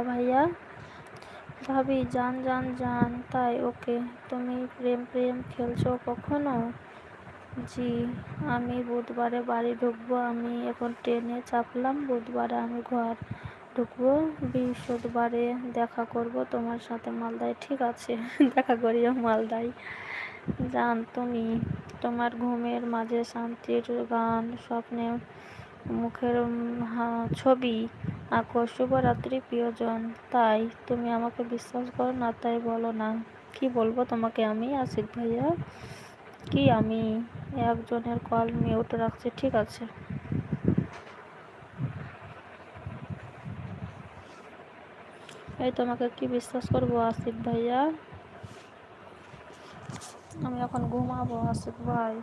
ভাইয়া ভাবি জান জান জান তাই ওকে। তুমি প্রেম প্রেম খেলছো কখনো? জি, আমি বুধবারে বাড়ি ঢুকবো। আমি এখন ট্রেনে চাপলাম, বুধবারে আমি ঘর ঢুকবো। বৃহস্পতিবারে দেখা করব তোমার সাথে মালদায়। ঠিক আছে দেখা করিও মালদায়। জান তুমি তোমার ঘুমের মাঝে শান্তির গান, স্বপ্নে মুখের ছবি আঁকো। শুভরাত্রি প্রিয়জন। তাই তুমি আমাকে বিশ্বাস করো না তাই বলো না। কি বলবো তোমাকে আমি আশিক ভাইয়া? কি আমি একজনের কল মিউট রাখছি। ঠিক আছে। এই তোমাকে কি বিশ্বাস করবো আশিক ভাইয়া? আমি এখন ঘুমাবো আশিক ভাই।